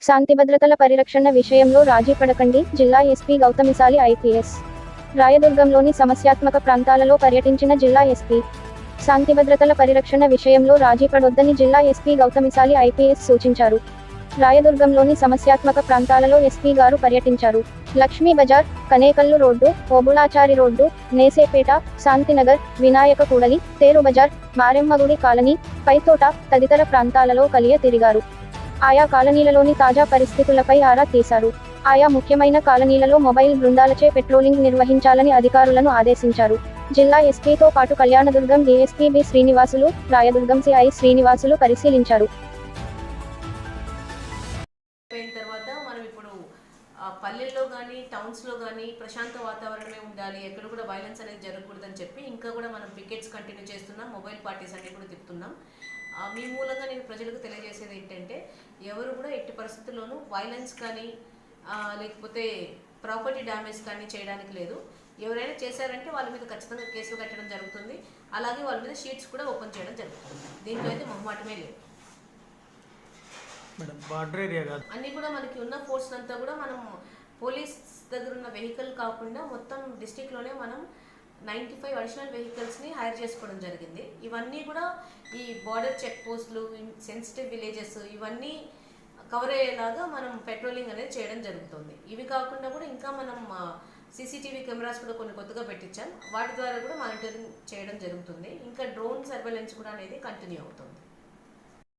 శాంతి భద్రతల పరిరక్షణ విషయంలో రాజీ పడకండి. జిల్లా ఎస్పీ గౌతమిసాలి ఐపీఎస్ రాయదుర్గంలోని సమస్యాత్మక ప్రాంతాలలో పర్యటించిన జిల్లా ఎస్పీ శాంతి భద్రతల పరిరక్షణ విషయంలో రాజీ పడొద్దని జిల్లా ఎస్పీ గౌతమిసాలి ఐపీఎస్ సూచించారు. రాయదుర్గంలోని సమస్యాత్మక ప్రాంతాలలో ఎస్పీ గారు పర్యటించారు. లక్ష్మీ బజార్, కనేకల్లు రోడ్డు, ఓబుళాచారి రోడ్డు, నేసేపేట, శాంతినగర్, వినాయక కూడలి, తేరు బజార్, మారెమ్మగుడి కాలనీ, పైతోట తదితర ప్రాంతాలలో కలియ తిరిగారు. ఆయా కాలనీలలోని తాజా పరిస్థితులపై ఆరా తీశారు. ఆయా ముఖ్యమైన కాలనీలలో మొబైల్ బృందాలచే పెట్రోలింగ్ నిర్వహించాలని అధికారులను ఆదేశించారు. జిల్లా ఎస్పీతో పాటు Kalyanadurgam DSP B Srinivasulu, Rayadurgam CI Srinivasulu పరిశీలించారు. తర్వాత మనం ఇప్పుడు పల్లెల్లో కానీ టౌన్స్లో కానీ ప్రశాంత వాతావరణమే ఉండాలి, ఎక్కడ కూడా వైలెన్స్ అనేది జరగకూడదని చెప్పి ఇంకా కూడా మనం పికెట్స్ కంటిన్యూ చేస్తున్నాం, మొబైల్ పార్టీస్ అన్ని కూడా తిప్పుతున్నాం. మీ మూలంగా నేను ప్రజలకు తెలియజేసేది ఏంటంటే, ఎవరు కూడా ఎట్టి పరిస్థితుల్లోనూ వైలెన్స్ కానీ లేకపోతే ప్రాపర్టీ డ్యామేజ్ కానీ చేయడానికి లేదు. ఎవరైనా చేశారంటే వాళ్ళ మీద ఖచ్చితంగా కేసులు కట్టడం జరుగుతుంది. అలాగే వాళ్ళ మీద షీట్స్ కూడా ఓపెన్ చేయడం జరుగుతుంది. దీంట్లో అయితే మొహమాటమే లేదు. అన్నీ కూడా మనకి ఉన్న ఫోర్స్ అంతా కూడా మనం పోలీస్ దగ్గర ఉన్న వెహికల్ కాకుండా మొత్తం డిస్టిక్లోనే మనం 95 అడిషనల్ వెహికల్స్ని హైర్ చేసుకోవడం జరిగింది. ఇవన్నీ కూడా ఈ బార్డర్ చెక్ పోస్టులు, సెన్సిటివ్ విలేజెస్ ఇవన్నీ కవర్ అయ్యేలాగా మనం పెట్రోలింగ్ అనేది చేయడం జరుగుతుంది. ఇవి కాకుండా కూడా ఇంకా మనం సీసీటీవీ కెమెరాస్ కూడా కొన్ని కొత్తగా పెట్టించాం. వాటి ద్వారా కూడా మానిటరింగ్ చేయడం జరుగుతుంది. ఇంకా డ్రోన్ సర్వేలెన్స్ కూడా అనేది కంటిన్యూ అవుతుంది.